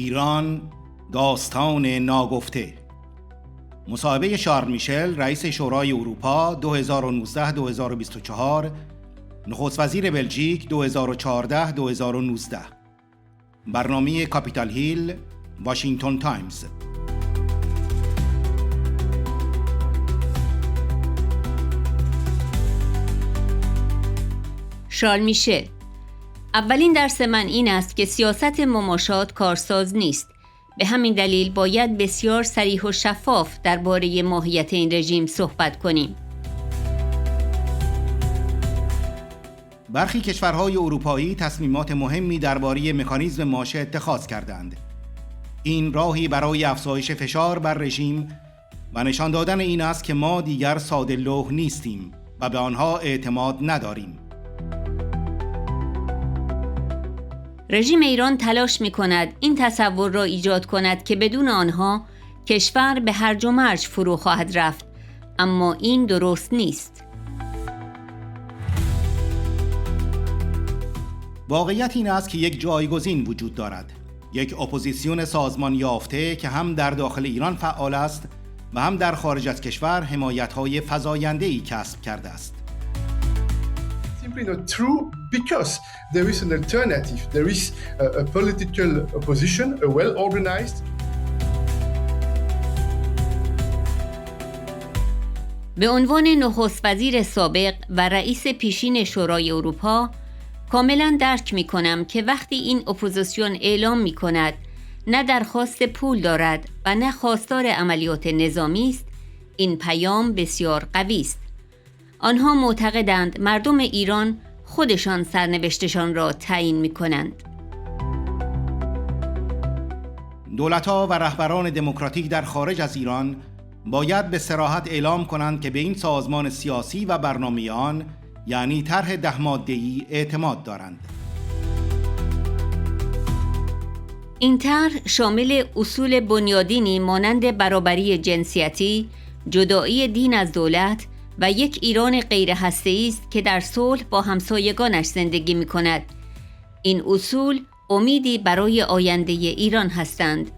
ایران داستان ناگفته. مصاحبه شارل میشل رئیس شورای اروپا 2019-2024، نخست وزیر بلژیک 2014-2019. برنامه کاپیتال هیل، واشنگتن تایمز. شارل میشل: اولین درس من این است که سیاست مماشات کارساز نیست. به همین دلیل باید بسیار صریح و شفاف درباره ماهیت این رژیم صحبت کنیم. برخی کشورهای اروپایی تصمیمات مهمی درباره مکانیسم ماشه اتخاذ کردند. این راهی برای افزایش فشار بر رژیم و نشان دادن این است که ما دیگر ساده لوح نیستیم و به آنها اعتماد نداریم. رژیم ایران تلاش می‌کند این تصور را ایجاد کند که بدون آنها کشور به هرج و مرج فرو خواهد رفت، اما این درست نیست. واقعیت این است که یک جایگزین وجود دارد، یک اپوزیسیون سازمان یافته که هم در داخل ایران فعال است و هم در خارج از کشور حمایت‌های فزاینده‌ای کسب کرده است. Simply not true because there is an alternative. There is a political opposition, a well-organized. به عنوان نخست وزیر سابق و رئیس پیشین شورای اروپا کاملا درک می کنم که وقتی این اپوزیسیون اعلام می کند نه درخواست پول دارد و نه خواستار عملیات نظامی است، این پیام بسیار قوی است. آنها معتقدند مردم ایران خودشان سرنوشتشان را تعیین می کنند. دولت‌ها و رهبران دموکراتیک در خارج از ایران باید به صراحت اعلام کنند که به این سازمان سیاسی و برنامه آن، یعنی طرح 10 ماده‌ای، اعتماد دارند. این طرح شامل اصول بنیادینی مانند برابری جنسیتی، جدایی دین از دولت و یک ایران غیر هسته‌ای است که در صلح با همسایگانش زندگی می‌کند. این اصول امیدی برای آینده ایران هستند.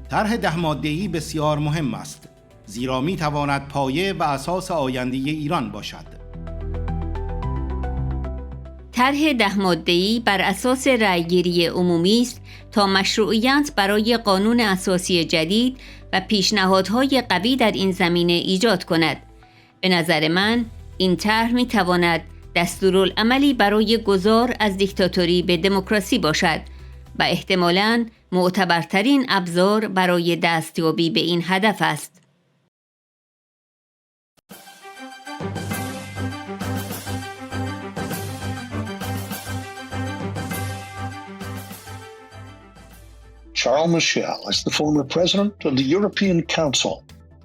طرح 10 ماده‌ای بسیار مهم است، زیرا می‌تواند پایه و اساس آینده ایران باشد. طرح 10 ماده‌ای بر اساس رأی‌گیری عمومی است تا مشروعیت برای قانون اساسی جدید و پیشنهادهای قوی در این زمینه ایجاد کند. به نظر من این طرح می‌تواند دستورالعملی برای گذار از دیکتاتوری به دموکراسی باشد و احتمالاً معتبرترین ابزار برای دستیابی به این هدف است. Charles Michel is the former president of the European Council.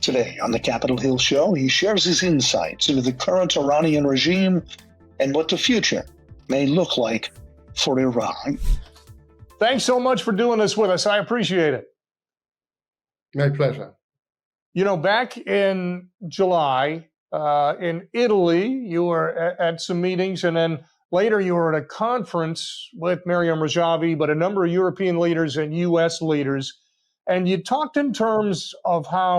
Today on the Capitol Hill Show, he shares his insights into the current Iranian regime and what the future may look like for Iran. Thanks so much for doing this with us. I appreciate it. My pleasure. You know, back in July, in Italy, you were at some meetings, and then later you were at a conference with Maryam Rajavi, but a number of European leaders and U.S. leaders, and you talked in terms of how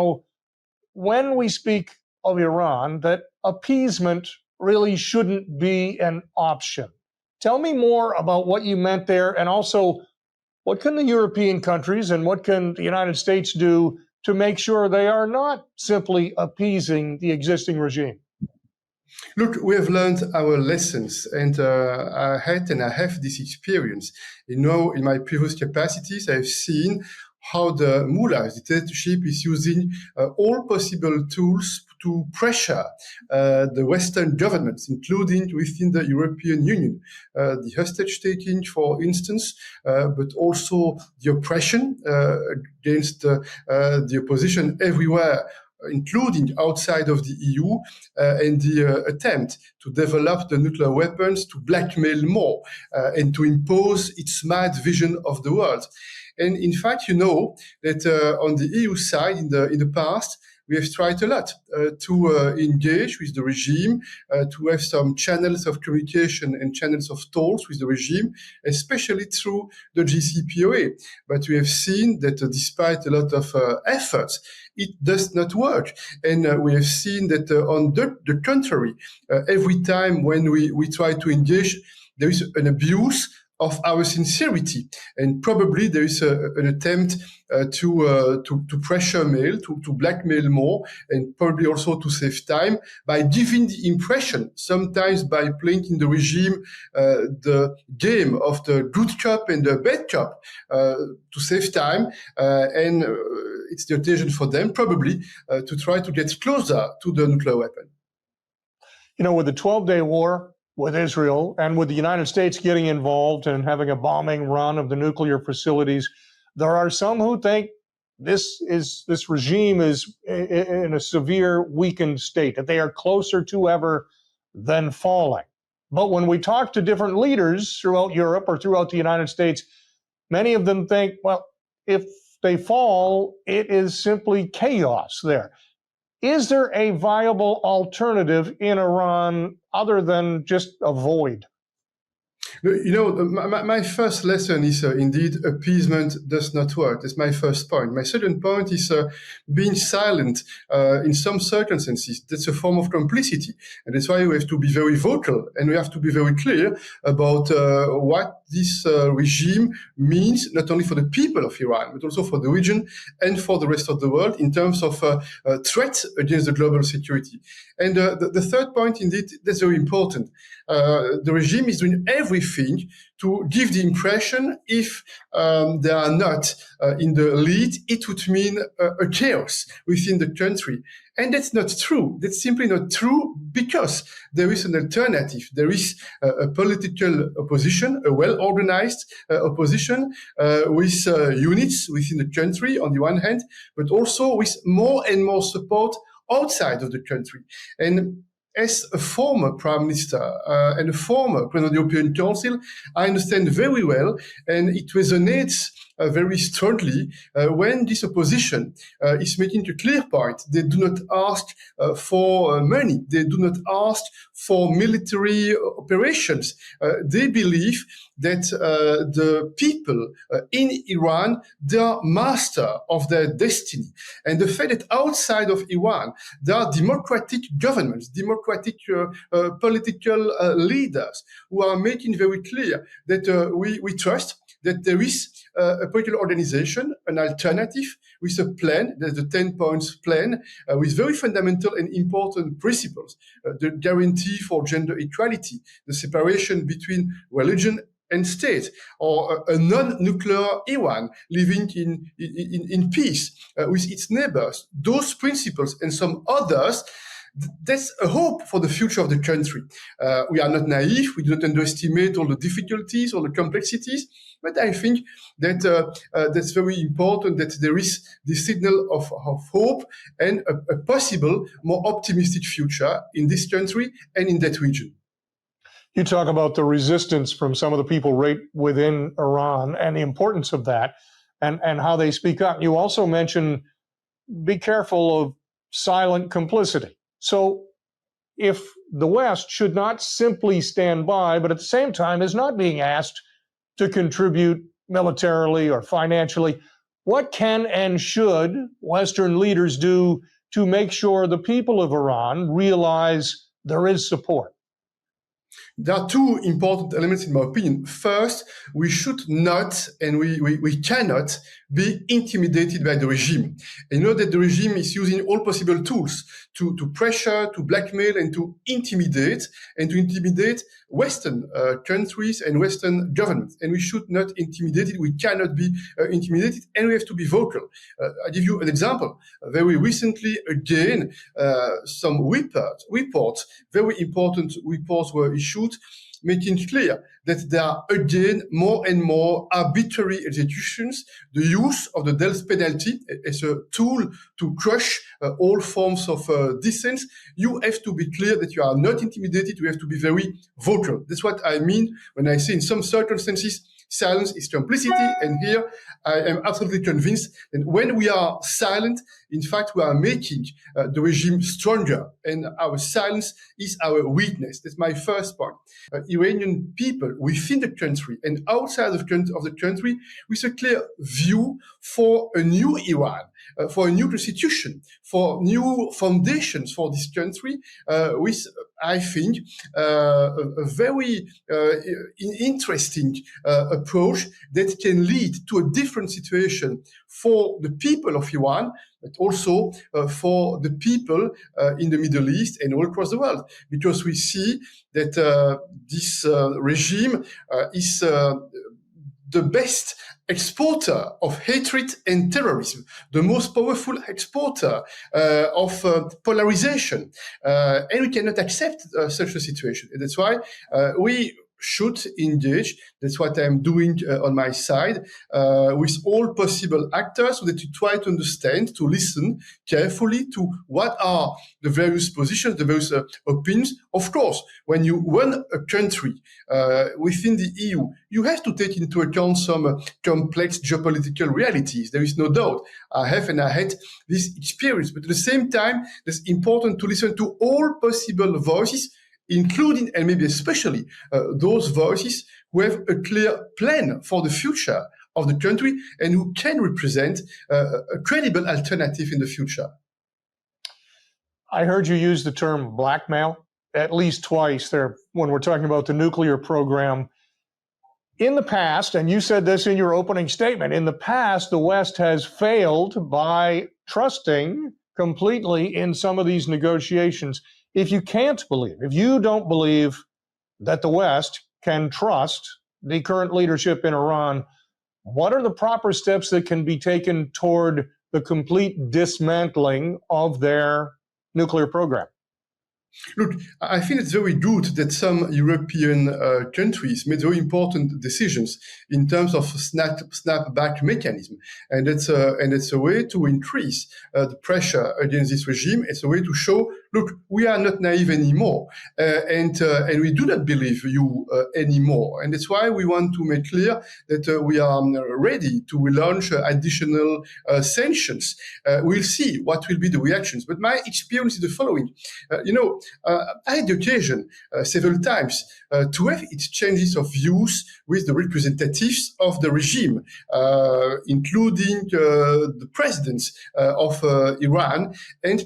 when we speak of Iran, that appeasement really shouldn't be an option. Tell me more about what you meant there, and also what can the European countries and what can the United States do to make sure they are not simply appeasing the existing regime? Look, we have learned our lessons, and I had and I have this experience. You know, in my previous capacities, I've seen how the mullahs, the dictatorship, is using all possible tools to pressure the Western governments, including within the European Union. The hostage-taking, for instance, but also the oppression against the opposition everywhere, including outside of the EU, and the attempt to develop the nuclear weapons to blackmail more and to impose its mad vision of the world. And in fact, you know that on the EU side, in the past, we have tried a lot to engage with the regime, to have some channels of communication and channels of talks with the regime, especially through the JCPOA. But we have seen that despite a lot of efforts, it does not work. And we have seen that on the contrary, every time when we try to engage, there is an abuse of our sincerity, and probably there is an attempt to pressure mail, to blackmail more, and probably also to save time by giving the impression, sometimes by playing in the regime the game of the good cop and the bad cop, to save time, and it's the occasion for them probably to try to get closer to the nuclear weapon. You know, with the 12-day war with Israel and with the United States getting involved and having a bombing run of the nuclear facilities, there are some who think this regime is in a severe weakened state, that they are closer to ever than falling. But when we talk to different leaders throughout Europe or throughout the United States, many of them think, well, if they fall, it is simply chaos there. Is there a viable alternative in Iran other than just avoid? You know, my first lesson is indeed appeasement does not work. That's my first point. My second point is being silent in some circumstances. That's a form of complicity. And that's why we have to be very vocal and we have to be very clear about what this regime means, not only for the people of Iran, but also for the region and for the rest of the world in terms of threat against the global security. And the third point, indeed, that's very important. The regime is doing everything to give the impression if they are not in the lead, it would mean a chaos within the country. And that's not true. That's simply not true because there is an alternative. There is a political opposition, a well-organized opposition with units within the country on the one hand, but also with more and more support outside of the country. And as a former prime minister and a former president of the European Council, I understand very well, and it resonates very strongly when this opposition is making a clear point. They do not ask for money. They do not ask for military operations. They believe that the people in Iran, they are master of their destiny. And the fact that outside of Iran, there are democratic governments, democratic political leaders who are making very clear that we trust that there is a political organization, an alternative with a plan, there's the 10 points plan, with very fundamental and important principles, the guarantee for gender equality, the separation between religion and state, or a non-nuclear Iran living in peace with its neighbors. Those principles and some others, that's a hope for the future of the country. We are not naive. We do not underestimate all the difficulties, all the complexities. But I think that that's very important that there is this signal of hope and a possible more optimistic future in this country and in that region. You talk about the resistance from some of the people right within Iran and the importance of that and how they speak up. You also mention be careful of silent complicity. So if the West should not simply stand by, but at the same time is not being asked to contribute militarily or financially, what can and should Western leaders do to make sure the people of Iran realize there is support? There are two important elements in my opinion. First, we should not and we cannot be intimidated by the regime. And you know that the regime is using all possible tools to pressure, to blackmail, and to intimidate Western countries and Western governments. And we should not intimidate it. We cannot be intimidated, and we have to be vocal. I'll give you an example. Very recently, again, some reports, very important reports were issued, making clear that there are again more and more arbitrary executions, the use of the death penalty as a tool to crush all forms of dissent. You have to be clear that you are not intimidated. You have to be very vocal. That's what I mean when I say in some circumstances, Silence is complicity. And here I am absolutely convinced that when we are silent, in fact, we are making the regime stronger, and our silence is our weakness. That's my first point. Iranian people within the country and outside of the country with a clear view for a new Iran, for a new constitution, for new foundations for this country, with, I think, a very interesting approach that can lead to a different situation for the people of Iran, but also for the people in the Middle East and all across the world, because we see that this regime is the best exporter of hatred and terrorism, the most powerful exporter of polarization. And we cannot accept such a situation. And that's why we should engage. That's what I'm doing on my side with all possible actors, so that you try to understand, to listen carefully to what are the various positions, the various opinions. Of course, when you run a country within the EU, you have to take into account some complex geopolitical realities. There is no doubt. I have and I had this experience. But at the same time, it's important to listen to all possible voices, including and maybe especially those voices who have a clear plan for the future of the country and who can represent a credible alternative in the future. I heard you use the term blackmail at least twice there when we're talking about the nuclear program. In the past, and you said this in your opening statement, in the past, the West has failed by trusting completely in some of these negotiations. If you can't believe, if you don't believe that the West can trust the current leadership in Iran, what are the proper steps that can be taken toward the complete dismantling of their nuclear program? Look, I think it's very good that some European countries made very important decisions in terms of snapback mechanism, and it's a way to increase the pressure against this regime. It's a way to show, look, we are not naive anymore, and we do not believe you anymore, and that's why we want to make clear that we are ready to relaunch additional sanctions. We'll see what will be the reactions, but my experience is the following. I had the occasion several times to have exchanges of views with the representatives of the regime, including the presidents of Iran. And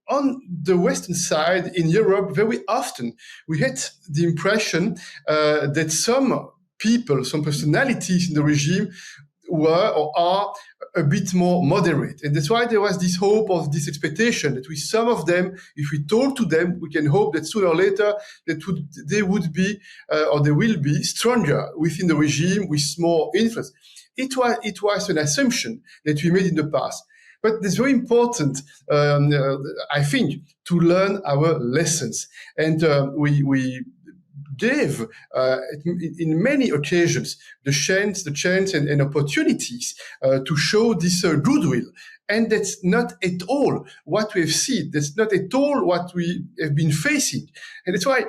on the Western side, in Europe, very often we had the impression that some people, some personalities in the regime were or are a bit more moderate. And that's why there was this hope of this expectation that with some of them, if we talk to them, we can hope that sooner or later they would be or they will be stronger within the regime with more influence. It was an assumption that we made in the past. But it's very important, I think, to learn our lessons. And we gave in many occasions the chance and opportunities to show this goodwill. And that's not at all what we have seen. That's not at all what we have been facing. And that's why,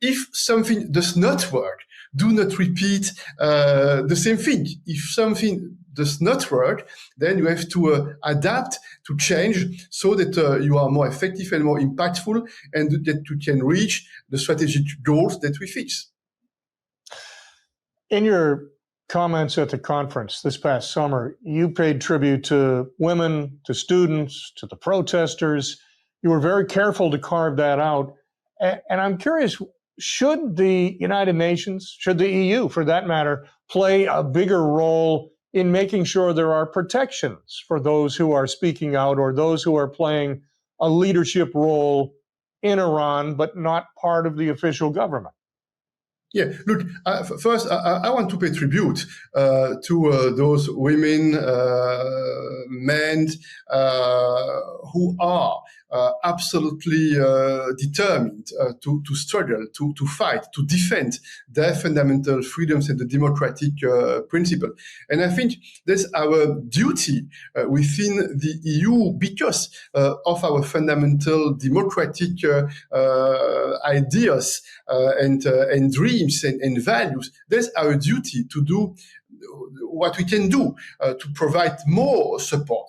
if something does not work, do not repeat the same thing. If something does not work, then you have to adapt, to change, so that you are more effective and more impactful, and that you can reach the strategic goals that we fix. In your comments at the conference this past summer, you paid tribute to women, to students, to the protesters. You were very careful to carve that out. And I'm curious, should the United Nations, should the EU, for that matter, play a bigger role in making sure there are protections for those who are speaking out or those who are playing a leadership role in Iran, but not part of the official government? Yeah, look, first, I want to pay tribute to those women, men who are absolutely determined to struggle, to fight, to defend their fundamental freedoms and the democratic principle. And I think that's our duty within the EU because of our fundamental democratic ideas and dreams and values. That's our duty to do what we can do to provide more support.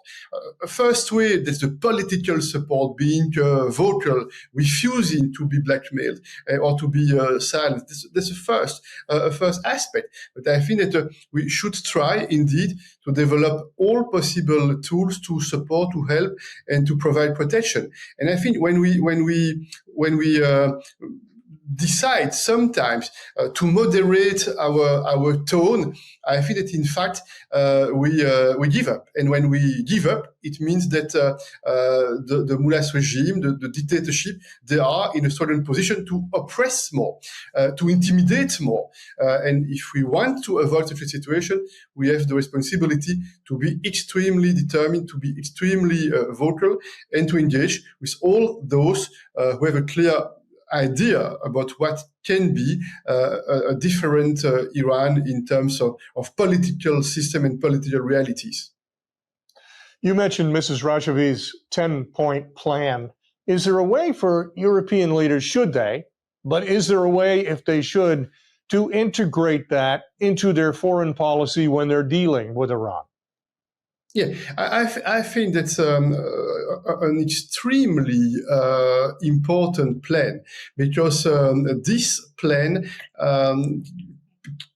First way, there's the political support, being vocal, refusing to be blackmailed or to be silent. That's the first aspect. But I think that we should try indeed to develop all possible tools to support, to help, and to provide protection. And I think when we decide sometimes to moderate our tone, I feel that in fact we give up. And when we give up, it means that the mullah's regime, the dictatorship, they are in a certain position to oppress more, to intimidate more. And if we want to avoid such a situation, we have the responsibility to be extremely determined, to be extremely vocal, and to engage with all those who have a clear idea about what can be a different Iran in terms of political system and political realities. You mentioned Mrs. Rajavi's 10-point plan. Is there a way for European leaders, should they, but is there a way, if they should, to integrate that into their foreign policy when they're dealing with Iran? Yeah, I think that's an extremely important plan because this plan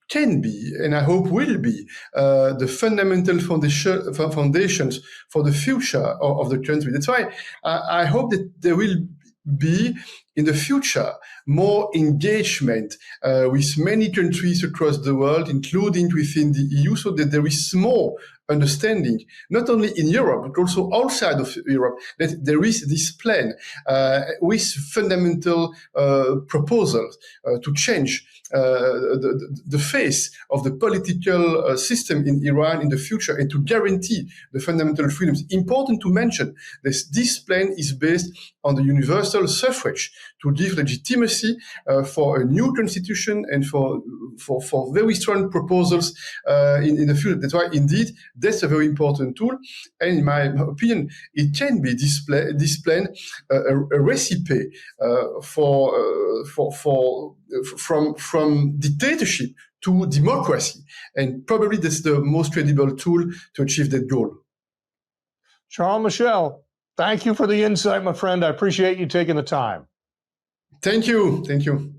can be, and I hope will be, the fundamental foundations for the future of the country. That's why I hope that there will be in the future more engagement with many countries across the world, including within the EU, so that there is more understanding, not only in Europe, but also outside of Europe, that there is this plan with fundamental proposals to change the face of the political system in Iran in the future and to guarantee the fundamental freedoms. Important to mention that this plan is based on the universal suffrage to give legitimacy for a new constitution and for very strong proposals in the future. That's why, indeed, that's a very important tool. And in my opinion, it can be this plan a recipe from dictatorship to democracy. And probably that's the most credible tool to achieve that goal. Charles Michel, thank you for the insight, my friend. I appreciate you taking the time. Thank you. Thank you.